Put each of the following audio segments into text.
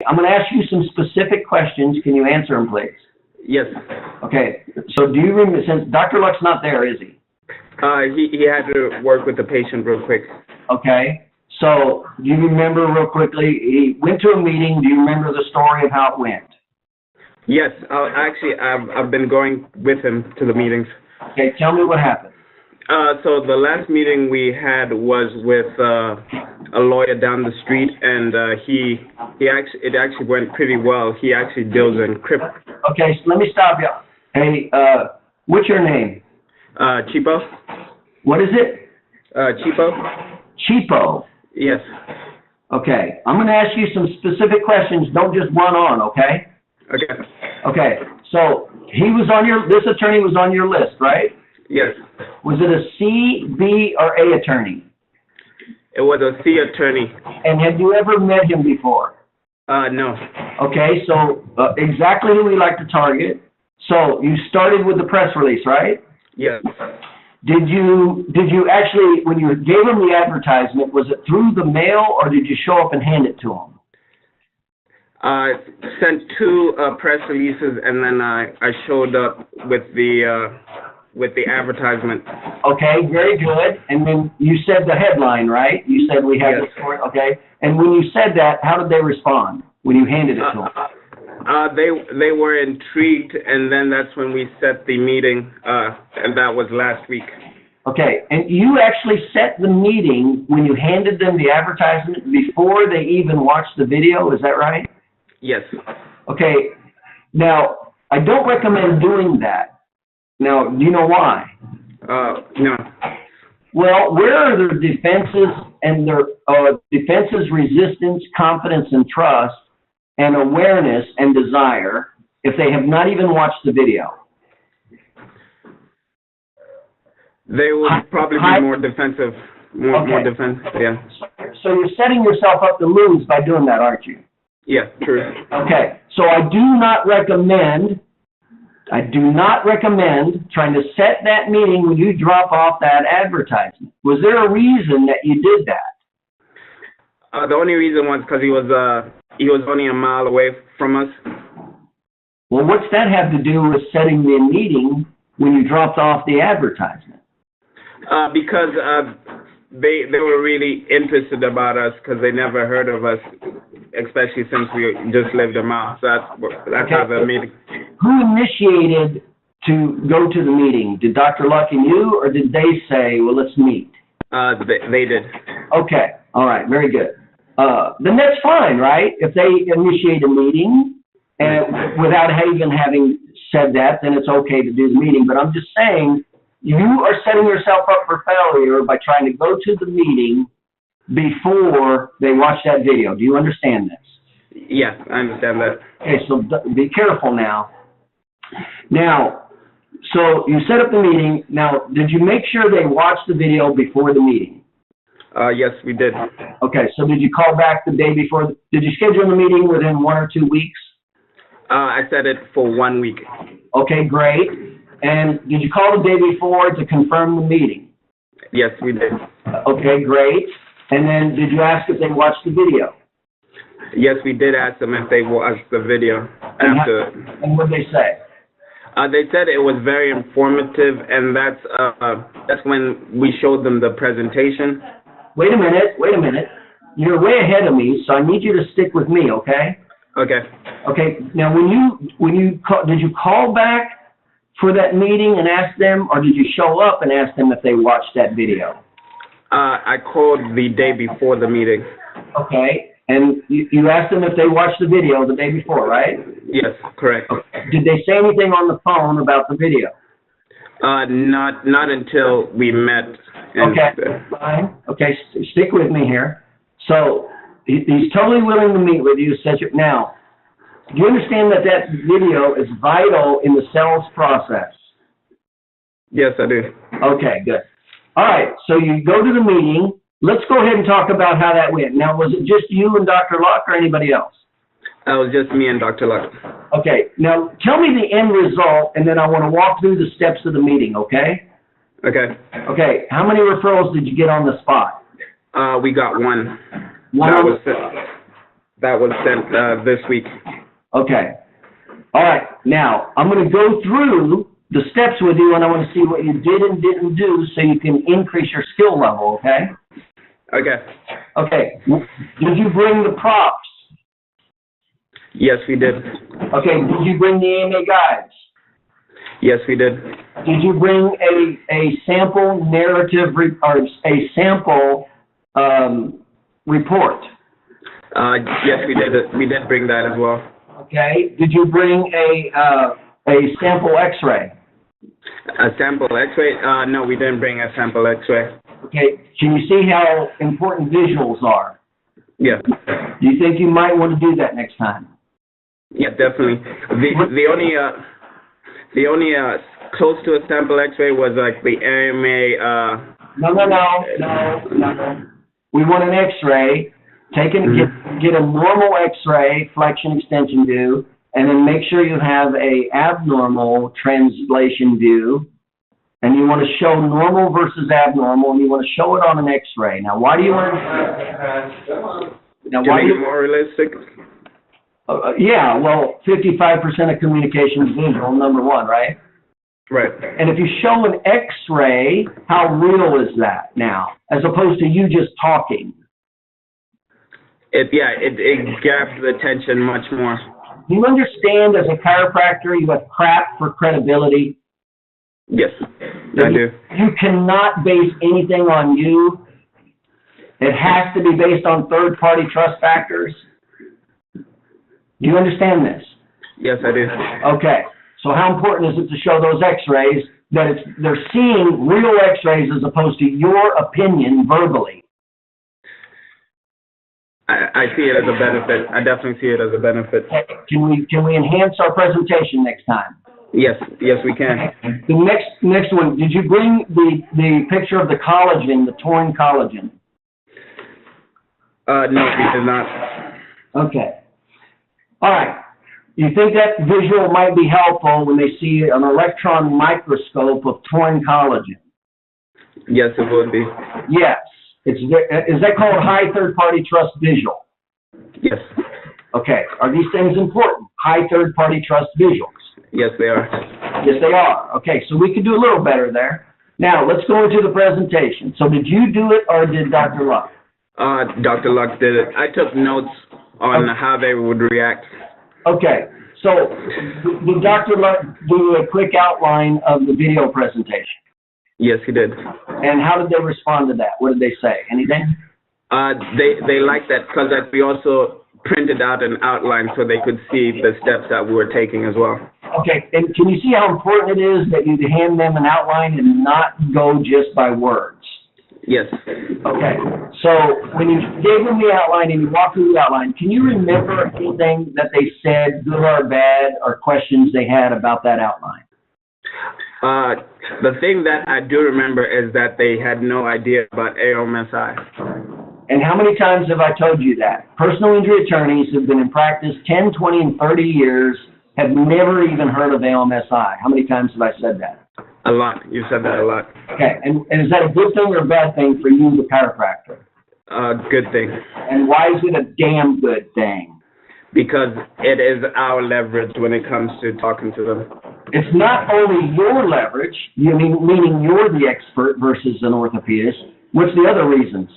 I'm going to ask you some specific questions. Can you answer them, please? Yes. Okay. So do you remember, since Dr. Luck's not there, is he? He had to work with the patient real quick. Okay. So do you remember real quickly, he went to a meeting. Do you remember the story of how it went? Yes. Actually, I've been going with him to the meetings. Okay. Tell me what happened. So the last meeting we had was with a lawyer down the street, and it actually went pretty well. He actually deals in crypto. Okay, so let me stop you. Hey, what's your name? Cheapo. What is it? Cheapo. Cheapo. Yes. Okay, I'm going to ask you some specific questions. Don't just run on, okay? Okay. Okay, so this attorney was on your list, right? Yes. Was it a C, B, or A attorney? It was a C attorney. And had you ever met him before? No. Okay, so exactly who we like to target. So you started with the press release, right? Yes. Did you actually, when you gave him the advertisement, was it through the mail or did you show up and hand it to him? I sent two press releases, and then I showed up with the advertisement. Okay, very good. And then you said the headline, right? You said we have Yes. this story, okay? And when you said that, how did they respond when you handed it to them? They were intrigued, and then that's when we set the meeting, and that was last week. Okay, and you actually set the meeting when you handed them the advertisement before they even watched the video, is that right? Yes. Okay, now, I don't recommend doing that. Now, do you know why? No. Well, where are their defenses and their defenses, resistance, confidence, and trust, and awareness and desire if they have not even watched the video? They would probably be more defensive. More defensive, yeah. So you're setting yourself up to lose by doing that, aren't you? Yeah, true. Okay, so I do not recommend trying to set that meeting when you drop off that advertisement. Was there a reason that you did that? The only reason was because he was only a mile away from us. Well, what's that have to do with setting the meeting when you dropped off the advertisement? Because they were really interested about us because they never heard of us, especially since we just lived a mile. So that's how the meeting. Who initiated to go to the meeting? Did Dr. Luck and you, or did they say, well, let's meet? They did. Okay. All right. Very good. Then that's fine, right? If they initiate a meeting and without even having said that, then it's okay to do the meeting. But I'm just saying, you are setting yourself up for failure by trying to go to the meeting before they watch that video. Do you understand this? Yeah, I understand that. Okay, so be careful now. Now, so you set up the meeting. Now, did you make sure they watched the video before the meeting? Yes, we did. Okay, so did you call back the day before? Did you schedule the meeting within 1 or 2 weeks? I set it for 1 week. Okay, great. And did you call the day before to confirm the meeting? Yes, we did. Okay, great. And then did you ask if they watched the video? Yes, we did ask them if they watched the video after. And what did they say? They said it was very informative, and that's when we showed them the presentation. Wait a minute. You're way ahead of me, so I need you to stick with me, okay? Okay. Okay. Now, did you call back for that meeting and ask them, or did you show up and ask them if they watched that video? I called the day before the meeting. Okay. And you asked them if they watched the video the day before, right? Yes, correct. Okay. Did they say anything on the phone about the video? Not until we met. Okay, fine. Okay, stick with me here. So he's totally willing to meet with you. Now, do you understand that video is vital in the sales process? Yes, I do. Okay, good. All right, so you go to the meeting. Let's go ahead and talk about how that went. Now, was it just you and Dr. Luck or anybody else? It was just me and Dr. Luck. Okay, now tell me the end result, and then I want to walk through the steps of the meeting, okay? Okay. Okay, how many referrals did you get on the spot? We got one. One that on was the it. That was sent this week. Okay. All right. Now, I'm going to go through the steps with you, and I want to see what you did and didn't do so you can increase your skill level, okay? Okay. Okay. Did you bring the props? Yes, we did. Okay. Did you bring the AMA guides? Yes, we did. Did you bring a sample narrative or a sample report? Yes, we did. We did bring that as well. Okay. Did you bring a sample X-ray? A sample X-ray? No, we didn't bring a sample X-ray. Okay. Can you see how important visuals are? Yeah. Do you think you might want to do that next time? Yeah, definitely. The only close to a sample X-ray was like the AMA. No. We want an X-ray. Get a normal X-ray, flexion extension view, and then make sure you have a abnormal translation view, and you want to show normal versus abnormal, and you want to show it on an X-ray. Now, why do you want to? Now, why do you more realistic? Yeah, well, 55% of communication is visual, number one, right? Right. And if you show an X-ray, how real is that now, as opposed to you just talking? It grabs the attention much more. Do you understand, as a chiropractor, you have crap for credibility? Yes, I do. You cannot base anything on you. It has to be based on third-party trust factors. Do you understand this? Yes, I do. Okay. So how important is it to show those X-rays that they're seeing real X-rays as opposed to your opinion verbally? I see it as a benefit. I definitely see it as a benefit. Can we enhance our presentation next time? Yes, we can. The next one, did you bring the picture of the collagen, the torn collagen? No, we did not. Okay. All right. You think that visual might be helpful when they see an electron microscope of torn collagen? Yes, it would be. Yes. Is that called high third-party trust visual? Yes. Okay. Are these things important? High third-party trust visuals? Yes, they are. Yes, they are. Okay, so we could do a little better there. Now, let's go into the presentation. So did you do it or did Dr. Luck? Dr. Luck did it. I took notes on how they would react. Okay, so did Dr. Luck do a quick outline of the video presentation? Yes, he did. And how did they respond to that? What did they say? Anything? They liked that because we also printed out an outline so they could see the steps that we were taking as well. Okay, and can you see how important it is that you hand them an outline and not go just by words? Yes. Okay, so when you gave them the outline and you walked through the outline, can you remember anything that they said, good or bad, or questions they had about that outline? The thing that I do remember is that they had no idea about AOMSI. And how many times have I told you that? Personal injury attorneys who've been in practice 10, 20, and 30 years have never even heard of AOMSI. How many times have I said that? A lot. You said that a lot. Okay, and is that a good thing or a bad thing for you, the chiropractor? Good thing. And why is it a damn good thing? Because it is our leverage when it comes to talking to them. It's not only your leverage, meaning you're the expert versus an orthopedist. What's the other reasons?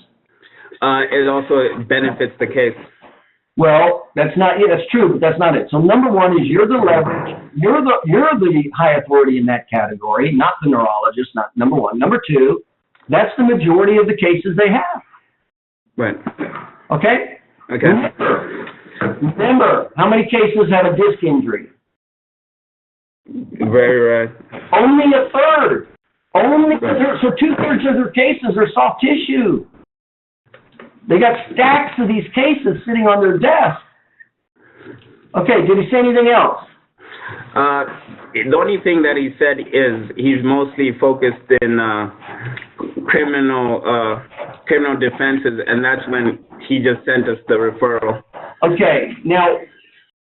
It also benefits the case. Well, that's not it. That's true, but that's not it. So number one is you're the leverage. You're the high authority in that category, not the neurologist. Not number one. Number two, that's the majority of the cases they have. Right. Okay. Okay. Remember, how many cases have a disc injury? Very rare. Only a third. So 2/3 of their cases are soft tissue. They got stacks of these cases sitting on their desk. Okay, did he say anything else? The only thing that he said is he's mostly focused in criminal defenses, and that's when he just sent us the referral. Okay, now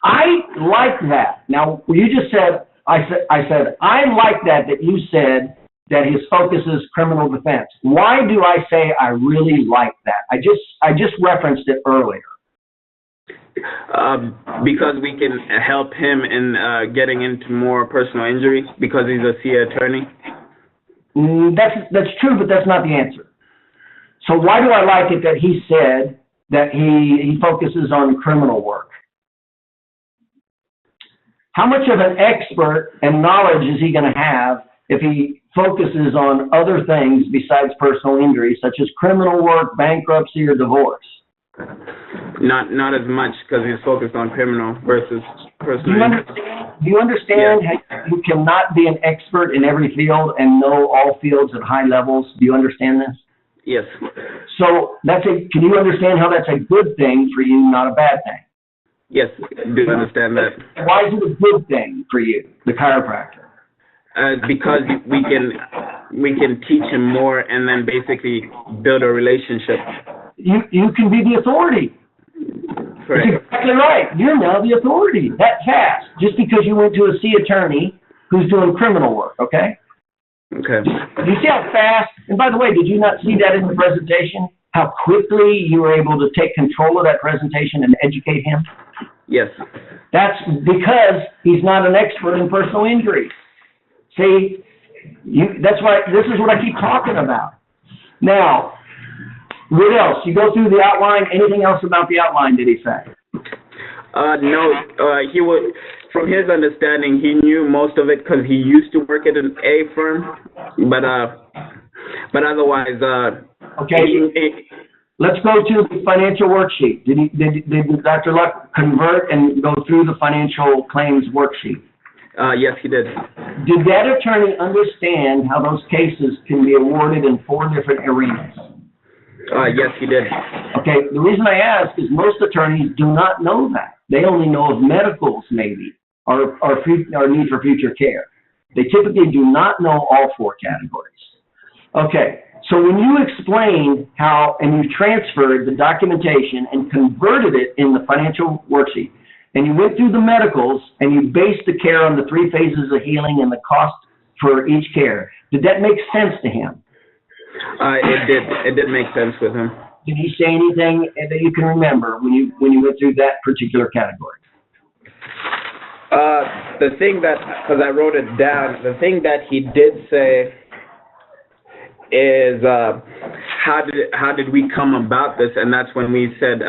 I like that. Now you just said I said I like that you said that his focus is criminal defense. Why do I say I really like that? I just referenced it earlier. Because we can help him in getting into more personal injury because he's a CA attorney. That's true, but that's not the answer. So why do I like it that he said that he focuses on criminal work? How much of an expert and knowledge is he going to have if he focuses on other things besides personal injury, such as criminal work, bankruptcy, or divorce? Not as much because he's focused on criminal versus personal injury. Do you understand how you cannot be an expert in every field and know all fields at high levels? Do you understand this? Yes. So can you understand how that's a good thing for you, not a bad thing? Yes, I do understand that. Why is it a good thing for you, the chiropractor? Because we can teach him more and then basically build a relationship. You can be the authority. Correct. That's exactly right. You're now the authority. That fast, just because you went to a C attorney who's doing criminal work, okay? Okay. Do you see how fast, and by the way, did you not see that in the presentation? How quickly you were able to take control of that presentation and educate him? Yes. That's because he's not an expert in personal injury. See, that's why this is what I keep talking about. Now, what else? You go through the outline. Anything else about the outline, did he say? No, he would, from his understanding, he knew most of it because he used to work at an A firm, but otherwise, okay. Let's go to the financial worksheet. Did Dr. Luck convert and go through the financial claims worksheet? Yes, he did. Did that attorney understand how those cases can be awarded in 4 different arenas? Yes, he did. Okay, the reason I ask is most attorneys do not know that. They only know of medicals, maybe, or need for future care. They typically do not know all 4 categories. Okay, so when you explained how, and you transferred the documentation and converted it in the financial worksheet, and you went through the medicals, and you based the care on the 3 phases of healing and the cost for each care, did that make sense to him? It did make sense with him. Did he say anything that you can remember when you went through that particular category? The thing that, because I wrote it down, the thing that he did say is how did we come about this, and that's when we said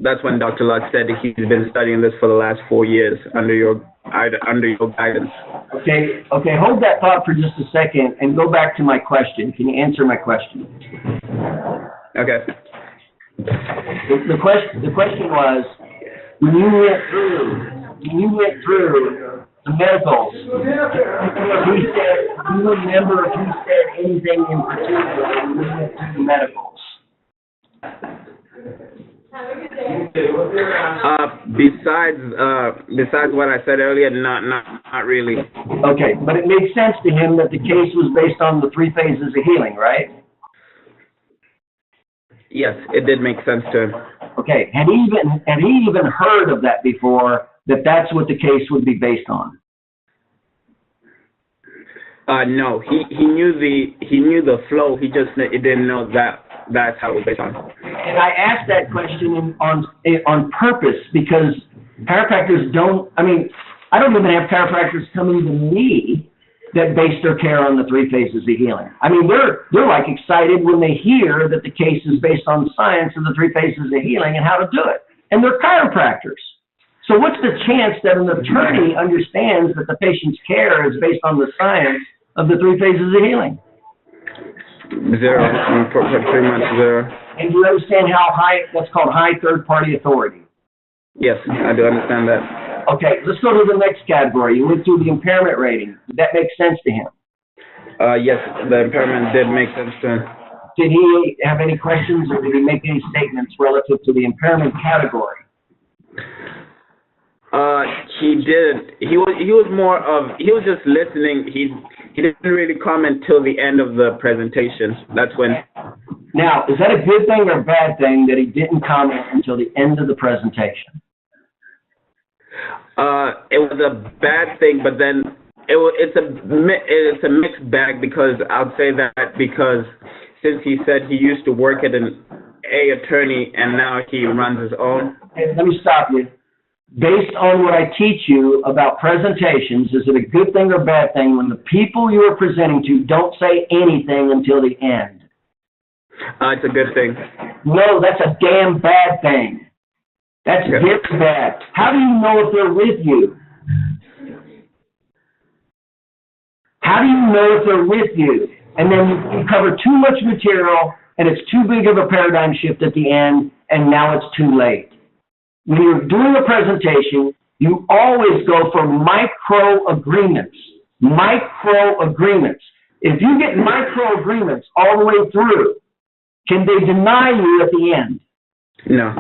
that's when Dr. Luck said that he's been studying this for the last 4 years under your guidance. Okay, hold that thought for just a second and go back to my question. Can you answer my question? Okay. The question was, when you went through the medicals, do you remember if he said anything in particular when you went through the medicals? Besides what I said earlier, not really. Okay, but it made sense to him that the case was based on the 3 phases of healing, right? Yes, it did make sense to him. Okay, had he even heard of that before? That's what the case would be based on? No, he knew the flow. He didn't know that's how it was based on. And I asked that question on purpose because chiropractors don't. I mean, I don't even have chiropractors coming to me that base their care on the 3 phases of healing. I mean, they're like excited when they hear that the case is based on science of the 3 phases of healing and how to do it. And they're chiropractors. So what's the chance that an attorney understands that the patient's care is based on the science of the 3 phases of healing? 0, pretty much 0. And do you understand how that's called high third-party authority? Yes, I do understand that. Okay, let's go to the next category. You went through the impairment rating. Did that make sense to him? Yes, the impairment did make sense to him. Did he have any questions or did he make any statements relative to the impairment category? He did. He was just listening. He didn't really comment till the end of the presentation. That's when. Now, is that a good thing or a bad thing that he didn't comment until the end of the presentation? It was a bad thing, but then it's a mixed bag because I'll say that because since he said he used to work at an A attorney and now he runs his own. And let me stop you. Based on what I teach you about presentations, is it a good thing or bad thing when the people you are presenting to don't say anything until the end? It's a good thing. No, that's a damn bad thing. That's very bad. How do you know if they're with you? How do you know if they're with you? And then you cover too much material, and it's too big of a paradigm shift at the end, and now it's too late. When you're doing a presentation, you always go for micro agreements. Micro agreements. If you get micro agreements all the way through, can they deny you at the end? No.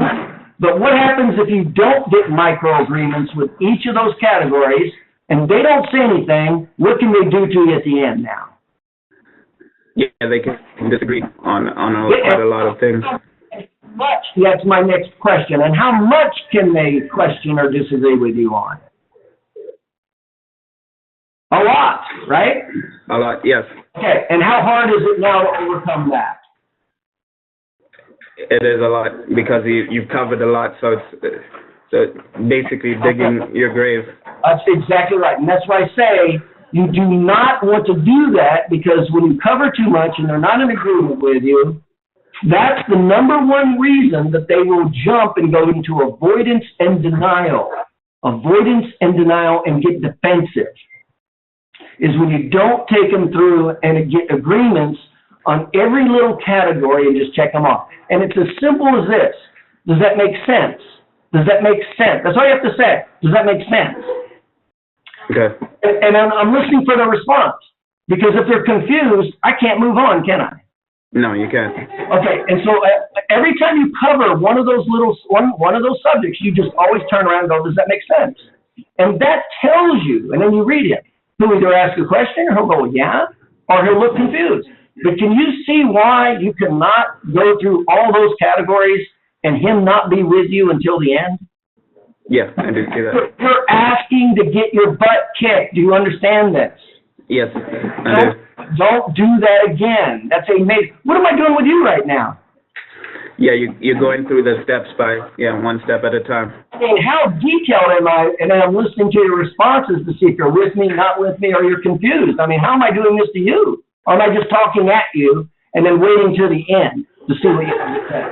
But what happens if you don't get micro agreements with each of those categories and they don't say anything? What can they do to you at the end now? Yeah, they can disagree on quite a lot of things. Much? That's my next question. And how much can they question or disagree with you on? A lot, right? A lot, yes. Okay, and how hard is it now to overcome that? It is a lot because you've covered a lot, so it's basically digging your grave. That's exactly right, and that's why I say you do not want to do that, because when you cover too much and they're not in agreement with you, that's the number one reason that they will jump and go into avoidance and denial. Avoidance and denial and get defensive is when you don't take them through and get agreements on every little category and just check them off. And it's as simple as this. Does that make sense? Does that make sense? That's all you have to say. Does that make sense? Okay. And I'm listening for the response, because if they're confused, I can't move on, can I? No, you can't. Okay, and so every time you cover one of those subjects, you just always turn around and go, does that make sense? And that tells you, and then you read it. He'll either ask a question, or he'll go, yeah, or he'll look confused. But can you see why you cannot go through all those categories and him not be with you until the end? Yeah, I do see that. You're asking to get your butt kicked. Do you understand this? Yes, I do. Don't do that again. That's amazing. What am I doing with you right now? Yeah, you're going through the steps one step at a time. I mean, how detailed am I? And then I'm listening to your responses to see if you're with me, not with me, or you're confused. I mean, how am I doing this to you? Or am I just talking at you and then waiting to the end to see what you have to say?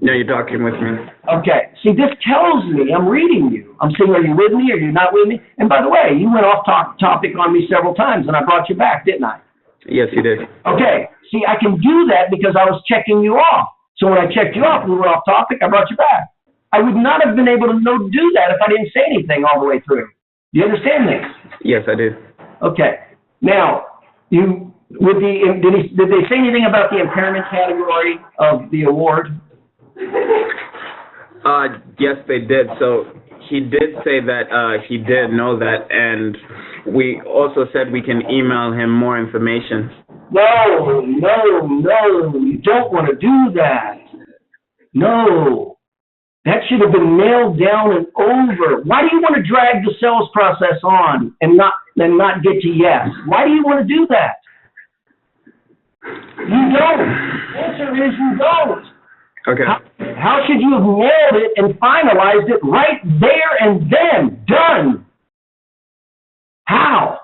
No, you're talking with me. Okay. See, this tells me I'm reading you. I'm saying, are you with me? Are you not with me? And by the way, you went off topic on me several times, and I brought you back, didn't I? Yes, you did. Okay. See, I can do that because I was checking you off. So when I checked you off, we were off topic, I brought you back. I would not have been able to do that if I didn't say anything all the way through. Do you understand this? Yes, I do. Okay. Now, did they say anything about the impairment category of the award? Yes, they did. So he did say that he did know that, and we also said we can email him more information. No, you don't want to do that. No, that should have been nailed down and over. Why do you want to drag the sales process on and not get to yes? Why do you want to do that? You don't. The answer is you don't. Okay. How should you have nailed it and finalized it right there and then? Done. How?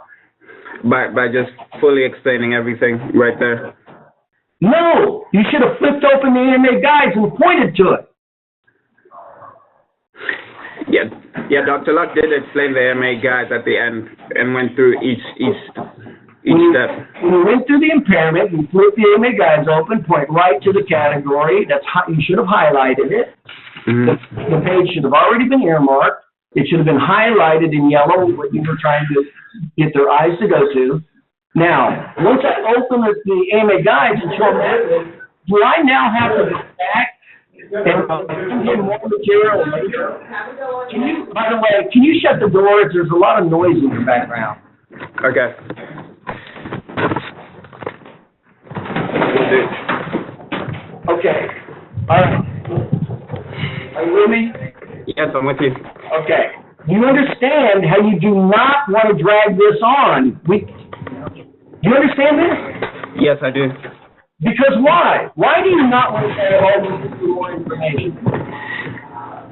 By just fully explaining everything right there. No, you should have flipped open the AMA guides and pointed to it. Yeah, Dr. Luck did explain the AMA guides at the end and went through each step. When you went through the impairment, you flip the AMA guides open, point right to the category. You should have highlighted it. Mm-hmm. The page should have already been earmarked. It should have been highlighted in yellow, what you were trying to get their eyes to go to. Now, once I open the AMA guides and show them that, do I now have to go back and get more material later? By the way, can you shut the doors? There's a lot of noise in the background. Okay. Okay. All right. Are you with me? Yes, I'm with you. Okay. You understand how you do not want to drag this on. Do you understand this? Yes, I do. Because why? Why do you not want to say, oh, we'll give you more information?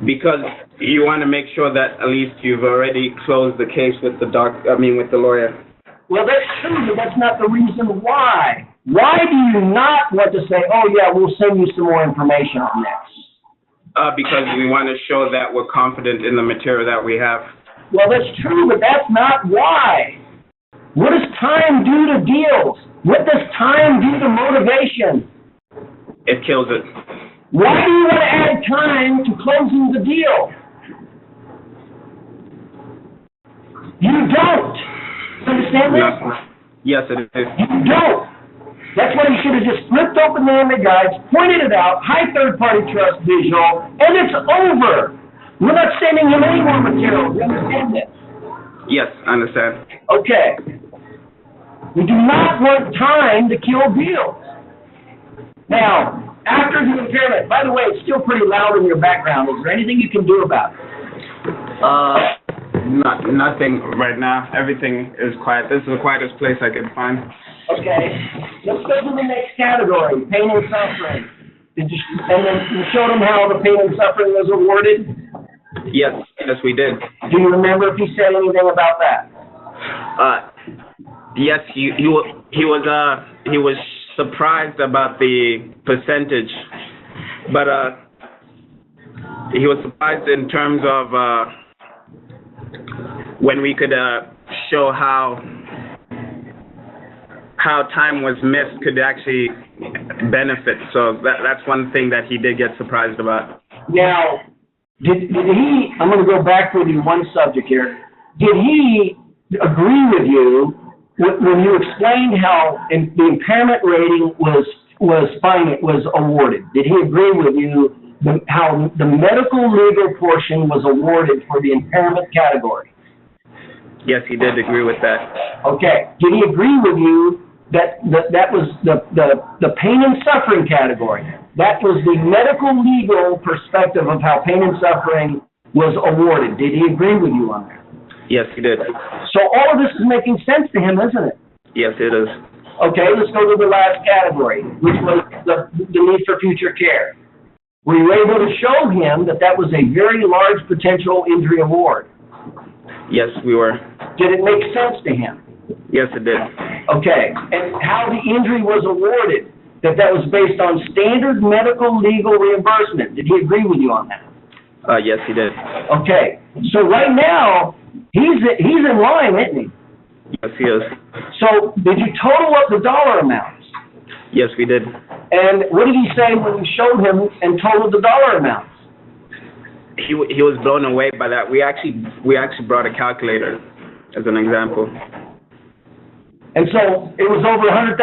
Because you want to make sure that at least you've already closed the case with the with the lawyer. Well, that's true, but that's not the reason why. Why do you not want to say, oh, yeah, we'll send you some more information on this? Because we want to show that we're confident in the material that we have. Well, that's true, but that's not why. What does time do to deals? What does time do to motivation? It kills it. Why do you want to add time to closing the deal? You don't. Understand this? Yes, it is. You don't. That's why you should have just flipped open the MA guides, pointed it out, high third-party trust visual, and it's over. We're not sending him any more material. You understand this? Yes, I understand. Okay. We do not want time to kill deals. Now, after the impairment, by the way, it's still pretty loud in your background. Is there anything you can do about it? Nothing right now. Everything is quiet. This is the quietest place I can find. Okay. Let's go to the next category, pain and suffering. And then you showed him how the pain and suffering was awarded? Yes, we did. Do you remember if he said anything about that? Yes, he was surprised about the percentage, but he was surprised in terms of when we could show how time was missed could actually benefit. So that's one thing that he did get surprised about. Now, did he, I'm going to go back with you one subject here. Did he agree with you when you explained how the impairment rating was awarded? Did he agree with you how the medical legal portion was awarded for the impairment category? Yes, he did agree with that. Okay. Did he agree with you that was the pain and suffering category? That was the medical legal perspective of how pain and suffering was awarded. Did he agree with you on that? Yes, he did. So all of this is making sense to him, isn't it? Yes, it is. Okay, let's go to the last category, which was the need for future care. Were you able to show him that was a very large potential injury award? Yes, we were. Did it make sense to him? Yes, it did. Okay, and how the injury was awarded, that was based on standard medical legal reimbursement. Did he agree with you on that? Yes, he did. Okay, so right now, he's in line, isn't he? Yes, he is. So did you total up the dollar amounts? Yes, we did. And what did he say when you showed him and totaled the dollar amounts? He was blown away by that. We actually brought a calculator as an example. And so it was over $100,000,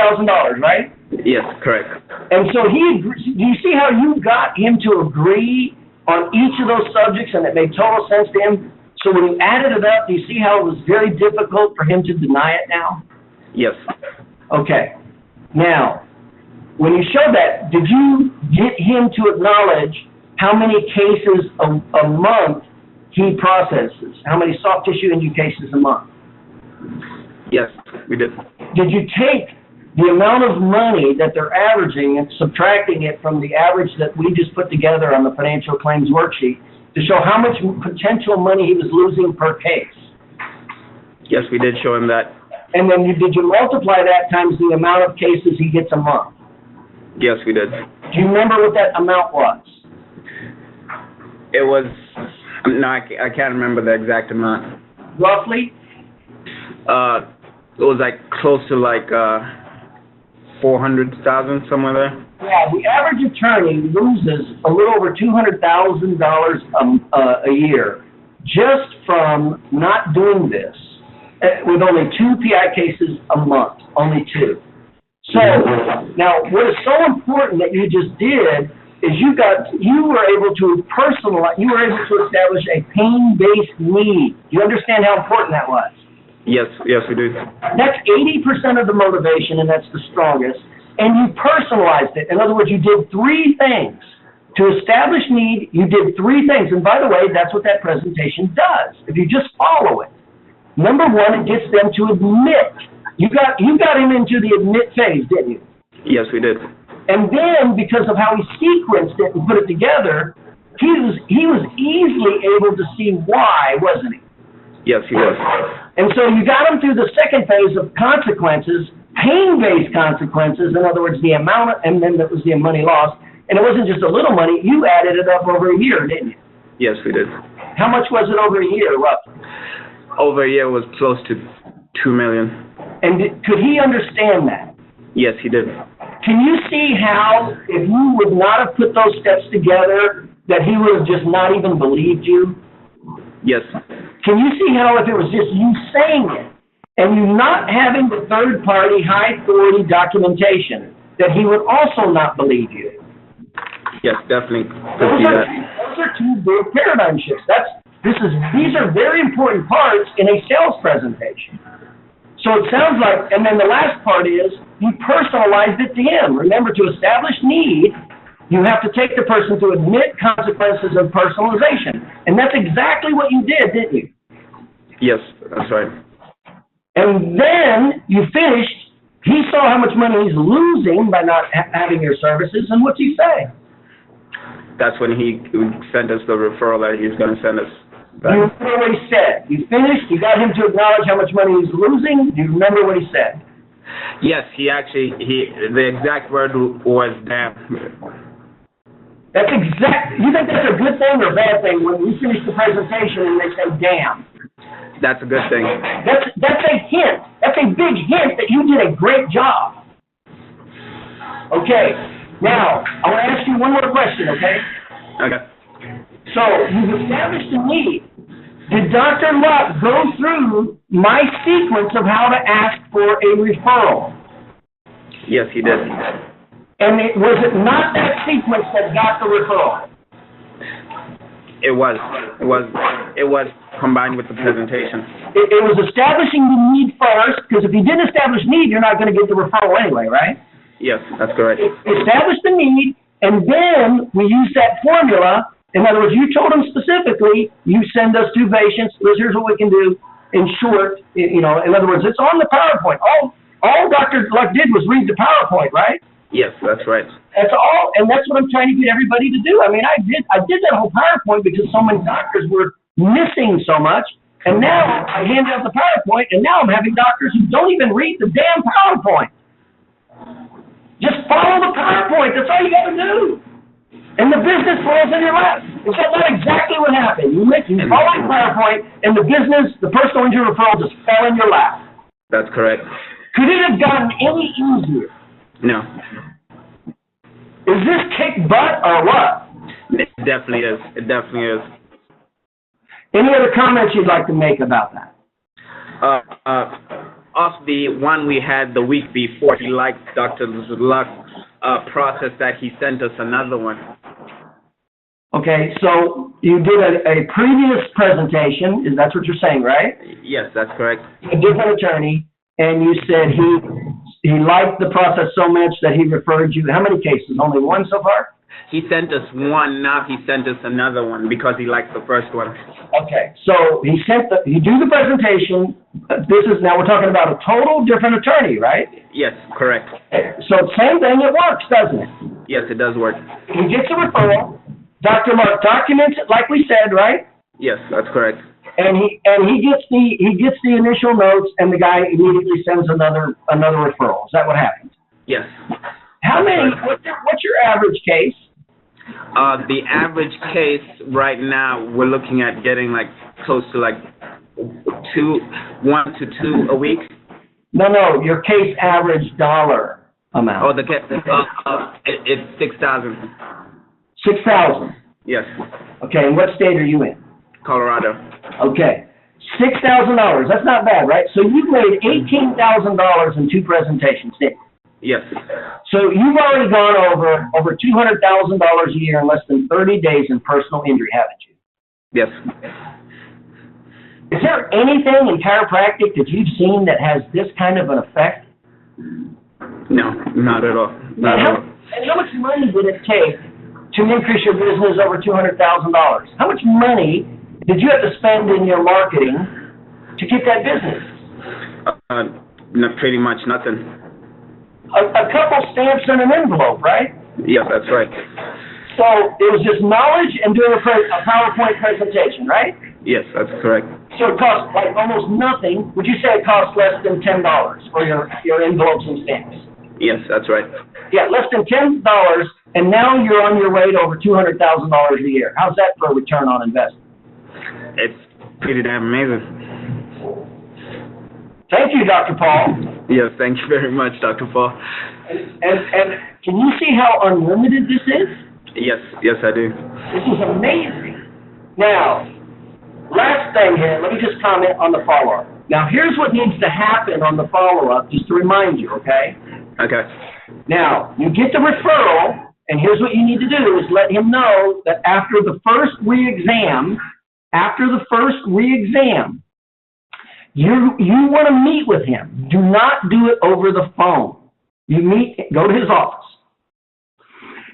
right? Yes, correct. And so do you see how you got him to agree on each of those subjects and it made total sense to him? So when you added it up, do you see how it was very difficult for him to deny it now? Yes. Okay. Now, when you showed that, did you get him to acknowledge how many cases a month he processes? How many soft tissue injury cases a month? Yes, we did. Did you take the amount of money that they're averaging and subtracting it from the average that we just put together on the financial claims worksheet to show how much potential money he was losing per case? Yes, we did show him that. And then did you multiply that times the amount of cases he gets a month? Yes, we did. Do you remember what that amount was? It was, no, I can't remember the exact amount. Roughly? It was like close to like 400,000, somewhere there. Yeah, the average attorney loses a little over $200,000 a year just from not doing this, with only 2 PI cases a month, only 2. So now, what is so important that you just did is you were able to establish a pain-based need. Do you understand how important that was? Yes, we do. That's 80% of the motivation, and that's the strongest. And you personalized it. In other words, you did 3 things. To establish need, you did 3 things. And by the way, that's what that presentation does, if you just follow it. Number 1, it gets them to admit. You got him into the admit phase, didn't you? Yes, we did. And then, because of how he sequenced it and put it together, he was easily able to see why, wasn't he? Yes, he was. And so you got him through the second phase of consequences, pain-based consequences, in other words, the amount, and then that was the money lost. And it wasn't just a little money, you added it up over a year, didn't you? Yes, we did. How much was it over a year, roughly? Over a year was close to $2 million. And could he understand that? Yes, he did. Can you see how, if you would not have put those steps together, that he would have just not even believed you? Yes. Can you see how, if it was just you saying it, and you not having the third-party, high-authority documentation, that he would also not believe you? Yes, definitely. Could see that. Those are two big paradigm shifts. These are very important parts in a sales presentation. So it sounds like, and then the last part is, you personalized it to him. Remember, to establish need, you have to take the person to admit consequences of personalization. And that's exactly what you did, didn't you? Yes, that's right. And then you finished, he saw how much money he's losing by not having your services, and what's he say? That's when he sent us the referral that he's going to send us back. You remember what he said? You finished, you got him to acknowledge how much money he's losing. Do you remember what he said? Yes, the exact word was damn. You think that's a good thing or a bad thing when you finish the presentation and they say, damn? That's a good thing. That's a hint. That's a big hint that you did a great job. Okay, now, I want to ask you one more question, okay? Okay. So, you've established a need. Did Dr. Luck go through my sequence of how to ask for a referral? Yes, he did. And was it not that sequence that got the referral? It was combined with the presentation. It was establishing the need first, because if you didn't establish need, you're not going to get the referral anyway, right? Yes, that's correct. Establish the need, and then we use that formula. In other words, you told them specifically, you send us 2 patients, here's what we can do. In short, in other words, it's on the PowerPoint. All Dr. Luck did was read the PowerPoint, right? Yes, that's right. That's all, and that's what I'm trying to get everybody to do. I mean, I did that whole PowerPoint because so many doctors were missing so much, and now I handed out the PowerPoint, and now I'm having doctors who don't even read the damn PowerPoint. Just follow the PowerPoint. That's all you got to do. And the business falls in your lap. Is that not exactly what happened? You follow the PowerPoint, and the personal injury referral just fell in your lap. That's correct. Could it have gotten any easier? No. Is this kick butt or what? It definitely is. It definitely is. Any other comments you'd like to make about that? Off the one we had the week before, he liked Dr. Luck's process that he sent us another one. Okay, so you did a previous presentation, that's what you're saying, right? Yes, that's correct. A different attorney, and you said he liked the process so much that he referred you. How many cases? Only one so far? He sent us one, now he sent us another one because he liked the first one. Okay, so you do the presentation. Now we're talking about a total different attorney, right? Yes, correct. So same thing, it works, doesn't it? Yes, it does work. He gets a referral. Dr. Mark documents it like we said, right? Yes, that's correct. And he gets the initial notes, and the guy immediately sends another referral. Is that what happens? Yes. How many? What's your average case? The average case right now, we're looking at getting close to 1 to 2 a week. No, your case average dollar amount. Oh, it's 6,000. 6,000. Yes. Okay, and what state are you in? Colorado. Okay, $6,000. That's not bad, right? So you made $18,000 in 2 presentations, didn't you? Yes. So you've already gone over $200,000 a year in less than 30 days in personal injury, haven't you? Yes. Is there anything in chiropractic that you've seen that has this kind of an effect? No, not at all. And how much money did it take to increase your business over $200,000? How much money did you have to spend in your marketing to get that business? Pretty much nothing. a couple stamps and an envelope, right? Yes, that's right. So it was just knowledge and doing a PowerPoint presentation, right? Yes, that's correct. So it cost like almost nothing. Would you say it cost less than $10 for your envelopes and stamps? Yes, that's right. Yeah, less than $10, and now you're on your way to over $200,000 a year. How's that for a return on investment? It's pretty damn amazing. Thank you, Dr. Paul. Yes, thank you very much, Dr. Paul. And can you see how unlimited this is? Yes, I do. This is amazing. Now, last thing here, let me just comment on the follow-up. Now, here's what needs to happen on the follow-up, just to remind you, okay? Okay. Now, you get the referral, and here's what you need to do is let him know that after the first re-exam, you want to meet with him. Do not do it over the phone. Go to his office.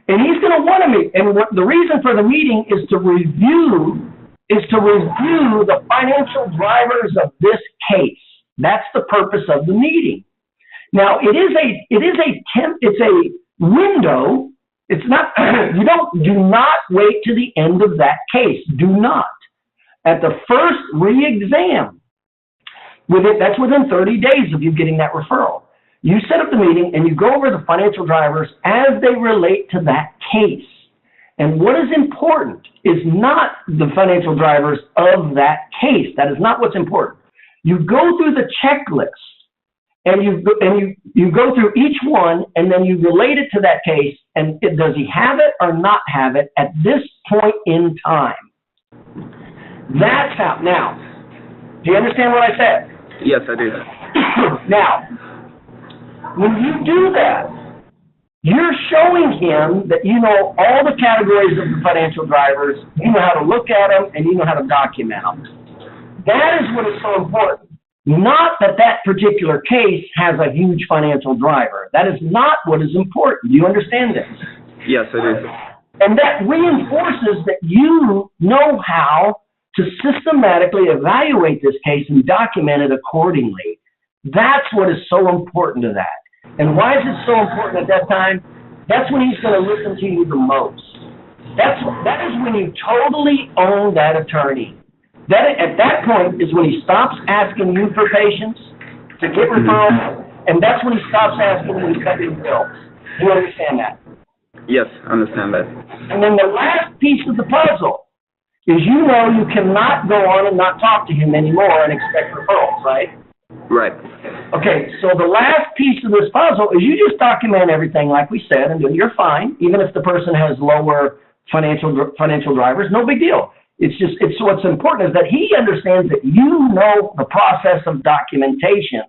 And he's going to want to meet. And the reason for the meeting is to review the financial drivers of this case. That's the purpose of the meeting. Now, it's a window. It's not, do not wait to the end of that case. Do not. At the first re-exam, that's within 30 days of you getting that referral. You set up the meeting and you go over the financial drivers as they relate to that case. And what is important is not the financial drivers of that case. That is not what's important. You go through the checklist and you go through each one and then you relate it to that case and does he have it or not have it at this point in time. That's how. Now, do you understand what I said? Yes, I do. Now, when you do that, you're showing him that you know all the categories of the financial drivers, you know how to look at them, and you know how to document them. That is what is so important. Not that particular case has a huge financial driver. That is not what is important. Do you understand this? Yes, I do. And that reinforces that you know how to systematically evaluate this case and document it accordingly. That's what is so important to that. And why is it so important at that time? That's when he's going to listen to you the most. That is when you totally own that attorney. At that point is when he stops asking you for patients to get referrals, and that's when he stops asking you to cut your bills. Do you understand that? Yes, I understand that. And then the last piece of the puzzle is you cannot go on and not talk to him anymore and expect referrals, right? Right. Okay, so the last piece of this puzzle is you just document everything like we said, and you're fine, even if the person has lower financial drivers, no big deal. It's what's important is that he understands that you know the process of documentation.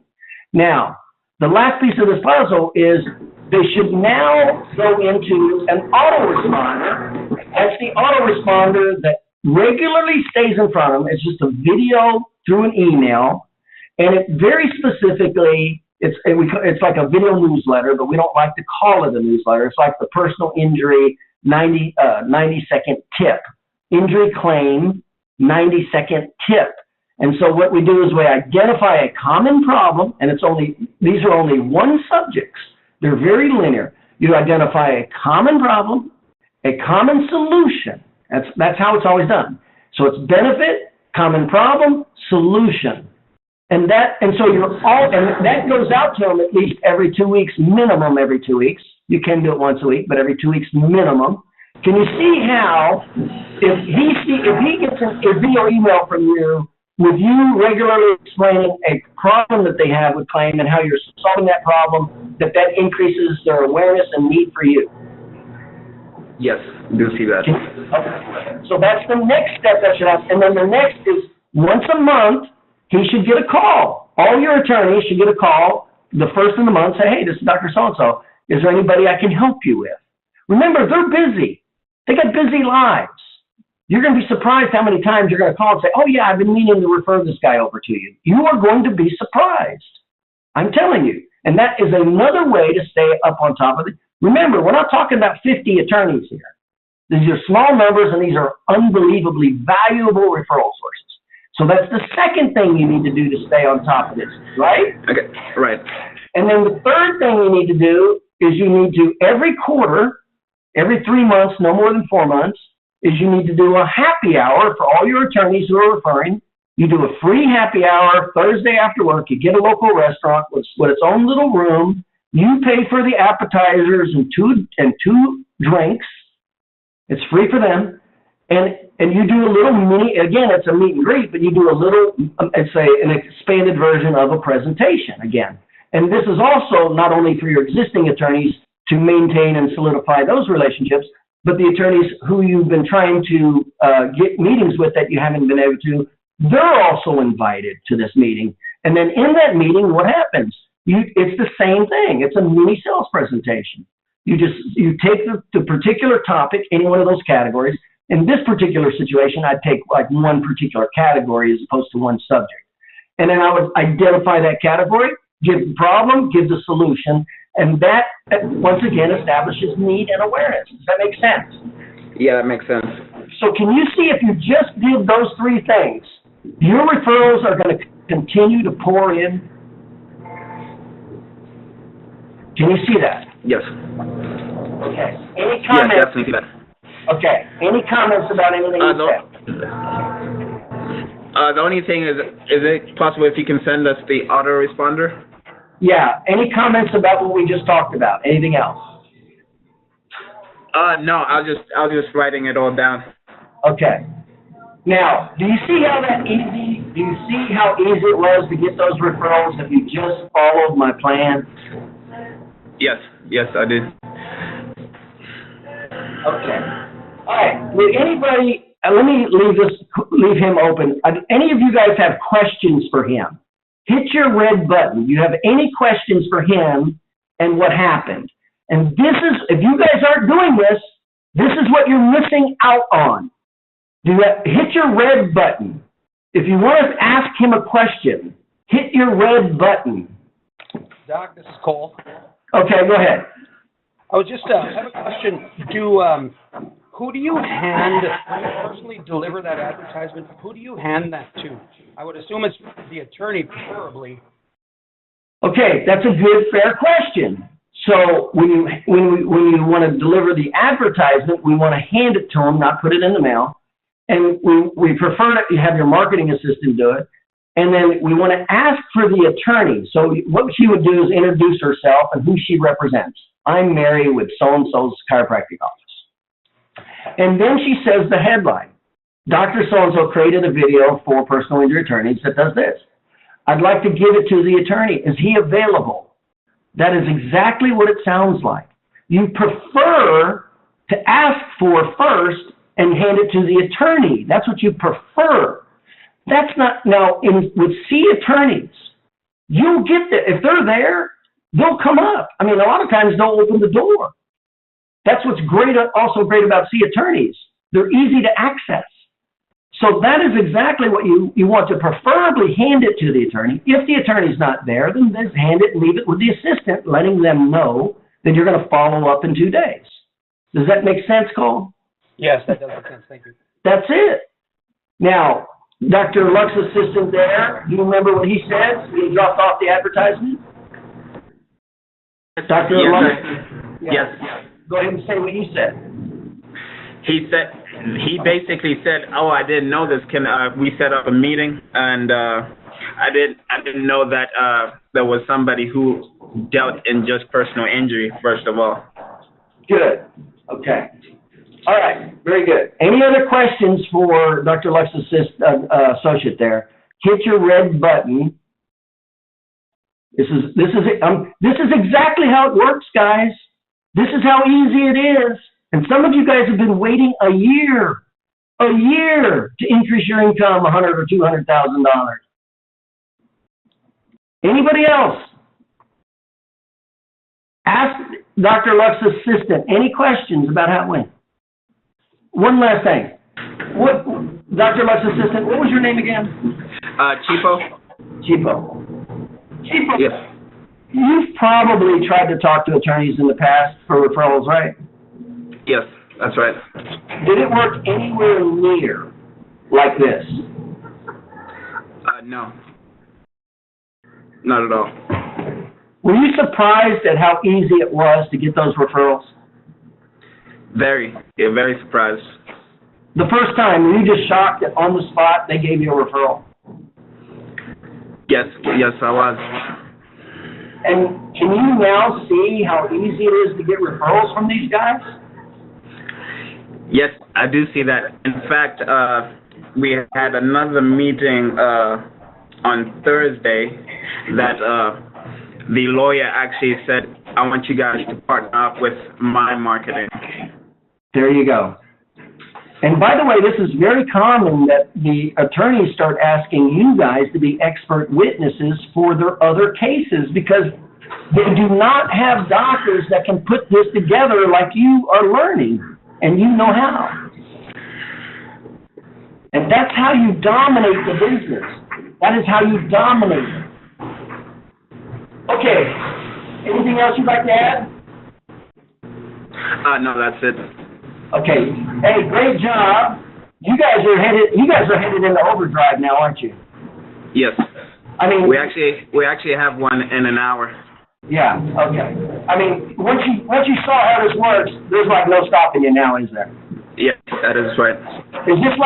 Now, the last piece of this puzzle is they should now go into an autoresponder. That's the autoresponder that regularly stays in front of them. It's just a video through an email. And it very specifically, it's like a video newsletter, but we don't like to call it a newsletter. It's like the personal injury 90-second tip. Injury claim 90-second tip. And so what we do is we identify a common problem, and these are only one subjects. They're very linear. You identify a common problem, a common solution. That's how it's always done. So it's benefit, common problem, solution. And that goes out to them at least every 2 weeks, minimum every 2 weeks. You can do it once a week, but every 2 weeks minimum. Can you see how if he gets a video email from you with you regularly explaining a problem that they have with claim and how you're solving that problem, that increases their awareness and need for you? Yes, I do see that. Okay. So that's the next step that should happen. And then the next is once a month, he should get a call. All your attorneys should get a call the first of the month, say, hey, this is Dr. So-and-so. Is there anybody I can help you with? Remember, they're busy. They got busy lives. You're going to be surprised how many times you're going to call and say, oh, yeah, I've been meaning to refer this guy over to you. You are going to be surprised. I'm telling you. And that is another way to stay up on top of it. Remember, we're not talking about 50 attorneys here. These are small numbers, and these are unbelievably valuable referral sources. So that's the second thing you need to do to stay on top of this, right? Okay, right. And then the third thing you need to do is you need to, every quarter, every 3 months, no more than 4 months, is you need to do a happy hour for all your attorneys who are referring. You do a free happy hour Thursday after work. You get a local restaurant with its own little room. You pay for the appetizers and two drinks. It's free for them. And you do a little mini, again, it's a meet and greet, but you do a little, it's an expanded version of a presentation again. And this is also not only for your existing attorneys to maintain and solidify those relationships, but the attorneys who you've been trying to get meetings with that you haven't been able to, they're also invited to this meeting. And then in that meeting, what happens? It's the same thing. It's a mini sales presentation. You take the particular topic, any one of those categories. In this particular situation, I'd take like one particular category as opposed to one subject. And then I would identify that category, give the problem, give the solution, and that, once again, establishes need and awareness. Does that make sense? Yeah, that makes sense. So can you see if you just did those three things, your referrals are going to continue to pour in? Can you see that? Yes. Okay. Any comments? Yeah, definitely see that. Okay. Any comments about anything you said? The only thing is it possible if you can send us the autoresponder? Yeah. Any comments about what we just talked about? Anything else? No. I was just writing it all down. Okay. Now, do you see how that easy? Do you see how easy it was to get those referrals if you just followed my plan? Yes. Yes, I did. Okay. All right. Would anybody? Let me leave him open. Any of you guys have questions for him? Hit your red button. Do you have any questions for him and what happened? And this is, if you guys aren't doing this, this is what you're missing out on. Hit your red button. If you want to ask him a question, hit your red button. Doc, this is Cole. Okay, go ahead. I was just, I have a question. Who do you hand, when you personally deliver that advertisement, who do you hand that to? I would assume it's the attorney, preferably. Okay, that's a good, fair question. So when you want to deliver the advertisement, we want to hand it to them, not put it in the mail. And we prefer that you have your marketing assistant do it. And then we want to ask for the attorney. So what she would do is introduce herself and who she represents. I'm Mary with so-and-so's chiropractic office. And then she says the headline. Dr. So-and-so created a video for personal injury attorneys that does this. I'd like to give it to the attorney. Is he available? That is exactly what it sounds like. You prefer to ask for first and hand it to the attorney. That's what you prefer. That's not, now, with C attorneys, you'll get there. If they're there, they'll come up. I mean, a lot of times they'll open the door. That's what's great, also great about C attorneys. They're easy to access. So that is exactly what you want to preferably hand it to the attorney. If the attorney's not there, then just hand it and leave it with the assistant, letting them know that you're going to follow up in 2 days. Does that make sense, Cole? Yes, that does make sense. Thank you. That's it. Now, Dr. Luck's assistant there, do you remember what he said when he dropped off the advertisement? Dr. Luck? Yes. Go ahead and say what he said. He basically said, "Oh, I didn't know this. Can we set up a meeting?" And I didn't know that there was somebody who dealt in just personal injury. First of all. Good. Okay. All right. Very good. Any other questions for Dr. Luck's associate there? Hit your red button. This is exactly how it works, guys. This is how easy it is. And some of you guys have been waiting a year to increase your income $100,000 or $200,000. Anybody else? Ask Dr. Luck's assistant any questions about how it went. One last thing. Dr. Luck's assistant, what was your name again? Chipo. Chipo. Yes. You've probably tried to talk to attorneys in the past for referrals, right? Yes, that's right. Did it work anywhere near like this? No. Not at all. Were you surprised at how easy it was to get those referrals? Very surprised. The first time, were you just shocked that on the spot they gave you a referral? Yes, I was. And can you now see how easy it is to get referrals from these guys? Yes, I do see that. In fact, we had another meeting on Thursday that the lawyer actually said, I want you guys to partner up with my marketing. There you go. And by the way, this is very common that the attorneys start asking you guys to be expert witnesses for their other cases because they do not have doctors that can put this together like you are learning, and you know how. And that's how you dominate the business. That is how you dominate it. Okay. Anything else you'd like to add? No, that's it. Okay. Hey, great job. You guys are headed into overdrive now, aren't you? Yes. I mean, we actually have one in an hour. Yeah. Okay. I mean, once you saw how this works, there's like no stopping you now, is there? Yes, that is right. Is this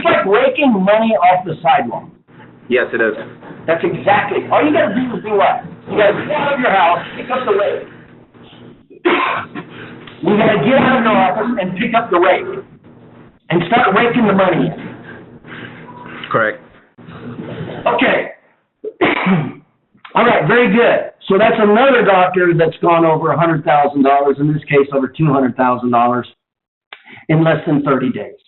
like raking money off the sidewalk? Yes, it is. That's exactly. All you got to do is do what? You got to get out of your house, pick up the rake. You got to get out of your office and pick up the rake and start raking the money in. Correct. Okay. All right, very good. So that's another doctor that's gone over $100,000, in this case over $200,000, in less than 30 days.